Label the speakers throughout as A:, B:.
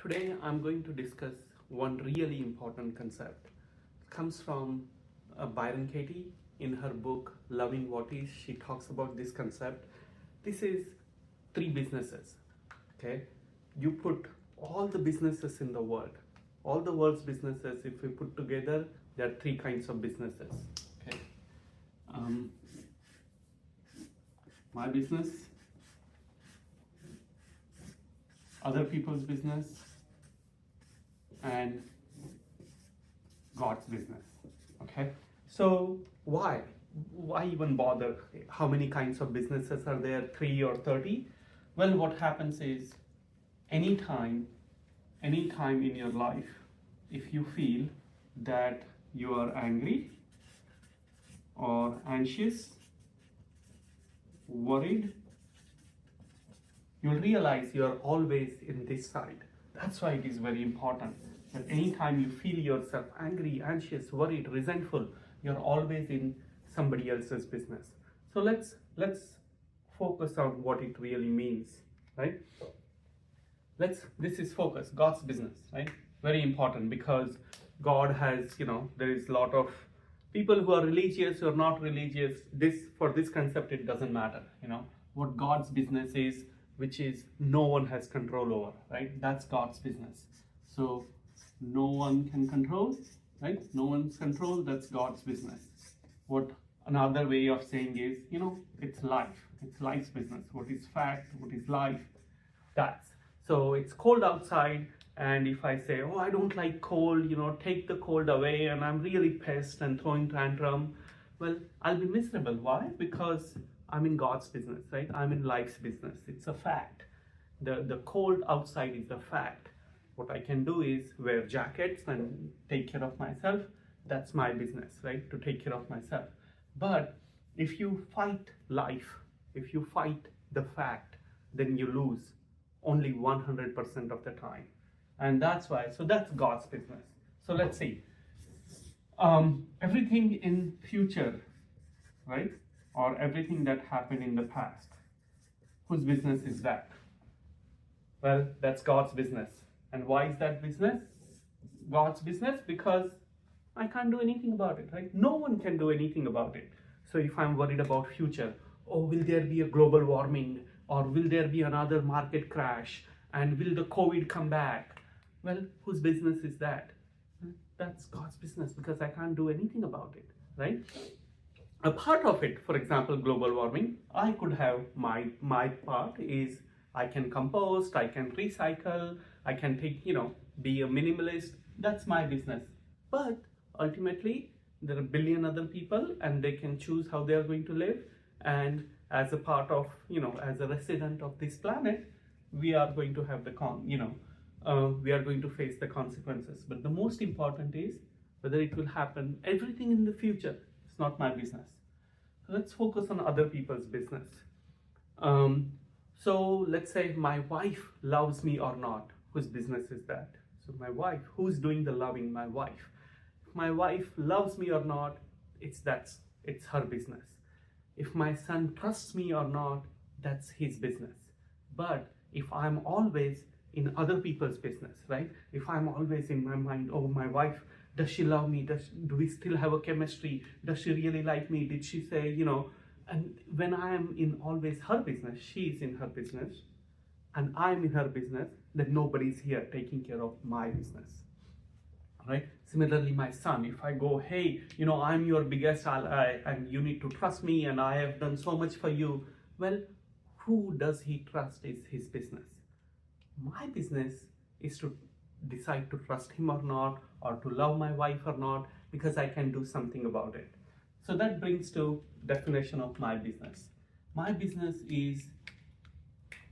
A: Today I'm going to discuss one really important concept. It comes from Byron Katie in her book Loving What Is. She talks about this concept. This is three businesses. Okay, you put all the businesses in the world, all the world's businesses. If we put together, there are three kinds of businesses. Okay, my business, other people's business, and God's business. Okay, so why even bother? How many kinds of businesses are there, 3 or 30? Well, what happens is anytime in your life, if you feel that you are angry or anxious, worried, you'll realize you're always in this side. That's why it is very important that anytime you feel yourself angry, anxious, worried, resentful, you're always in somebody else's business. So let's focus on what it really means, right? This is focus, God's business, right? Very important, because God has, there is a lot of people who are religious or not religious. For this concept, it doesn't matter, what God's business is, which is no one has control over, right? That's God's business. So no one can control, right? No one's control, that's God's business. What another way of saying is, it's life. It's life's business. What is fact, what is life, that's. So it's cold outside, and if I say, oh, I don't like cold, take the cold away, and I'm really pissed and throwing tantrum, well, I'll be miserable. Why? Because I'm in God's business, right? I'm in life's business. It's a fact. The cold outside is a fact. What I can do is wear jackets and take care of myself. That's my business, right? To take care of myself. But if you fight life, if you fight the fact, then you lose only 100% of the time. And that's why, so that's God's business. So let's see. Everything in future, right? Or everything that happened in the past, whose business is that? Well, that's God's business. And why is that business God's business? Because I can't do anything about it, right? No one can do anything about it. So if I'm worried about future, oh, will there be a global warming, or will there be another market crash, and will the COVID come back? Well, whose business is that? That's God's business, because I can't do anything about it, right? A part of it, for example, global warming, I could have my part is I can compost, I can recycle, I can take, be a minimalist. That's my business. But ultimately, there are a billion other people, and they can choose how they are going to live. And as a part of, as a resident of this planet, we are going to have we are going to face the consequences. But the most important is whether it will happen. Everything in the future, it's not my business. Let's focus on other people's business. So let's say my wife loves me or not. Whose business is that? So my wife, who's doing the loving? My wife. If my wife loves me or not, it's her business. If my son trusts me or not, that's his business. But if I'm always in other people's business, right? If I'm always in my mind, oh, my wife, does she love me? Do we still have a chemistry? Does she really like me? Did she say, and when I am in always her business, she is in her business, and I'm in her business, then nobody's here taking care of my business, right? Similarly, my son, if I go, hey, I'm your biggest ally, and you need to trust me, and I have done so much for you. Well, who does he trust is his business. My business is to decide to trust him or not, or to love my wife or not, because I can do something about it. So that brings to definition of my business. My business is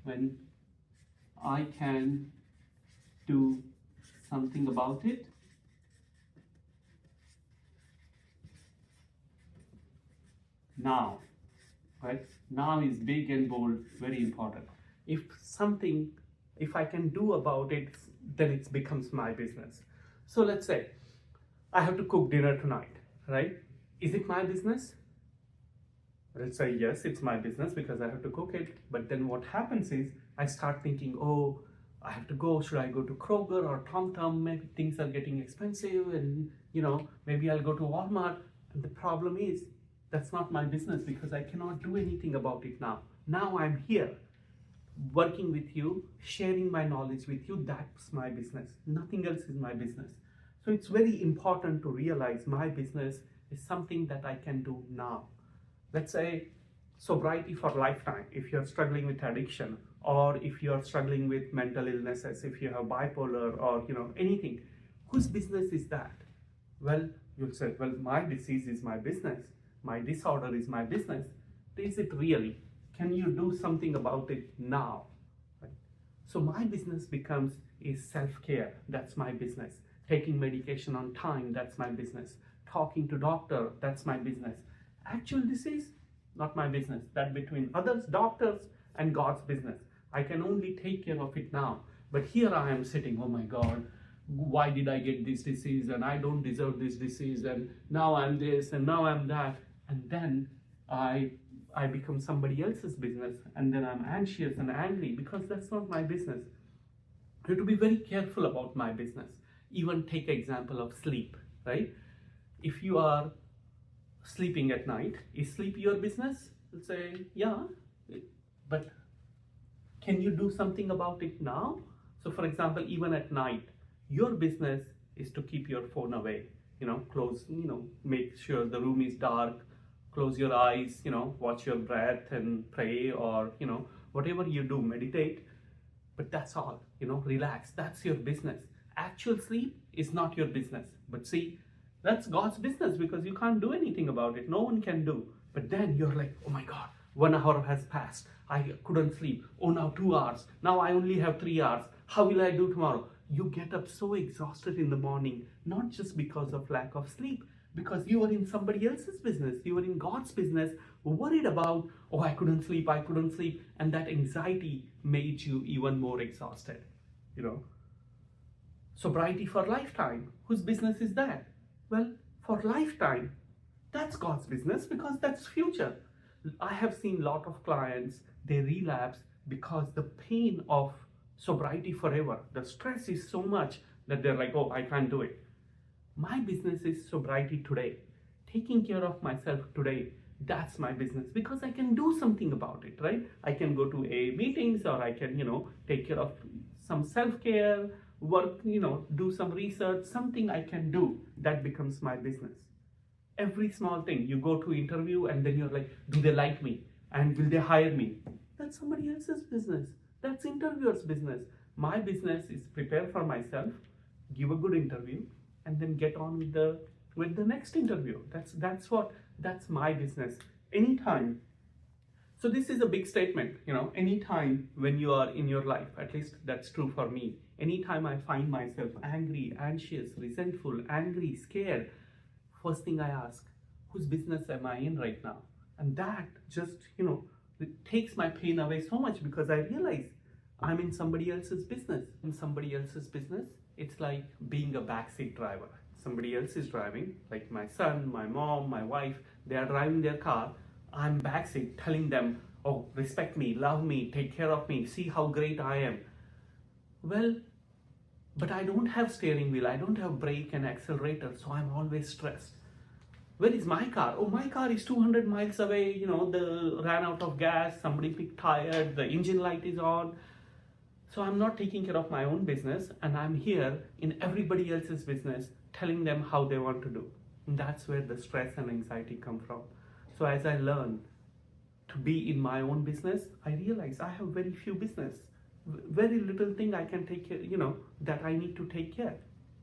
A: when I can do something about it now, right? Now is big and bold, very important. If I can do about it, then it becomes my business. So let's say I have to cook dinner tonight, right? Is it my business? Let's say yes, it's my business because I have to cook it. But then what happens is I start thinking, oh, I have to go. Should I go to Kroger or TomTom? Maybe things are getting expensive, and maybe I'll go to Walmart. And the problem is, that's not my business because I cannot do anything about it now. Now I'm here, working with you, sharing my knowledge with you. That's my business. Nothing else is my business. So it's very important to realize my business is something that I can do now. Let's say sobriety for lifetime. If you're struggling with addiction, or if you're struggling with mental illnesses, if you have bipolar or anything, whose business is that? Well, you'll say, well, my disease is my business. My disorder is my business. Is it really? Can you do something about it now? Right? So my business is self-care. That's my business. Taking medication on time, that's my business. Talking to doctor, that's my business. Actual disease, not my business. That between others, doctors, and God's business. I can only take care of it now. But here I am sitting, oh my God, why did I get this disease? And I don't deserve this disease. And now I'm this, and now I'm that. And then I become somebody else's business. And then I'm anxious and angry because that's not my business. You have to be very careful about my business. Even take example of sleep, right? If you are sleeping at night, is sleep your business? You'll say, yeah, but can you do something about it now? So for example, even at night, your business is to keep your phone away, close, make sure the room is dark, close your eyes, watch your breath and pray, or, whatever you do, meditate, but that's all, relax. That's your business. Actual sleep is not your business. But see, that's God's business because you can't do anything about it. No one can do. But then you're like, oh my God, 1 hour has passed. I couldn't sleep. Oh, now 2 hours. Now I only have 3 hours. How will I do tomorrow? You get up so exhausted in the morning, not just because of lack of sleep, because you were in somebody else's business. You were in God's business, worried about, oh, I couldn't sleep. And that anxiety made you even more exhausted, Sobriety for lifetime. Whose business is that? Well, for lifetime, that's God's business because that's future. I have seen a lot of clients, they relapse because the pain of sobriety forever, the stress is so much that they're like, oh, I can't do it. My business is sobriety today. Taking care of myself today, that's my business because I can do something about it, right? I can go to AA meetings, or I can, take care of some self-care, work, do some research, something I can do that becomes my business. Every small thing, you go to interview and then you're like, do they like me? And will they hire me? That's somebody else's business. That's interviewer's business. My business is prepare for myself, give a good interview, and then get on with the next interview. That's my business. Anytime. So this is a big statement, anytime when you are in your life, at least that's true for me. Anytime I find myself angry, anxious, resentful, angry, scared, first thing I ask, whose business am I in right now? And that just, it takes my pain away so much because I realize I'm in somebody else's business. In somebody else's business, it's like being a backseat driver. Somebody else is driving, like my son, my mom, my wife, they are driving their car. I'm backseat telling them, oh, respect me, love me, take care of me, see how great I am. Well, but I don't have steering wheel, I don't have brake and accelerator, so I'm always stressed. Where is my car? Oh, my car is 200 miles away, the ran out of gas, somebody picked tired, the engine light is on. So I'm not taking care of my own business, and I'm here in everybody else's business telling them how they want to do. And that's where the stress and anxiety come from. So as I learn to be in my own business, I realize I have very few business. Very little thing I can take care, that I need to take care.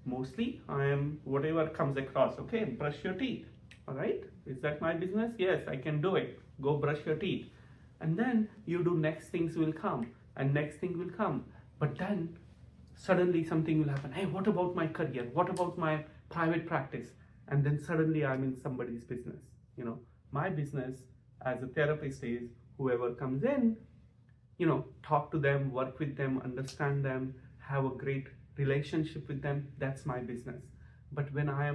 A: Mostly I am whatever comes across. Okay, brush your teeth. All right, is that my business? Yes, I can do it. Go brush your teeth. And then you do next things will come and next thing will come. But then suddenly something will happen. Hey, what about my career? What about my private practice? And then suddenly I'm in somebody's business. My business as a therapist is whoever comes in, talk to them, work with them, understand them, have a great relationship with them. That's my business. But when I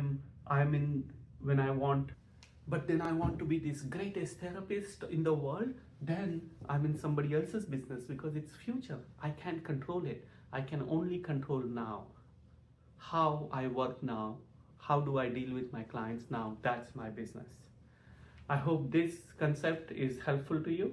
A: want to be this greatest therapist in the world, then I'm in somebody else's business because it's future. I can't control it. I can only control now. How I work now, how do I deal with my clients now, that's my business. I hope this concept is helpful to you.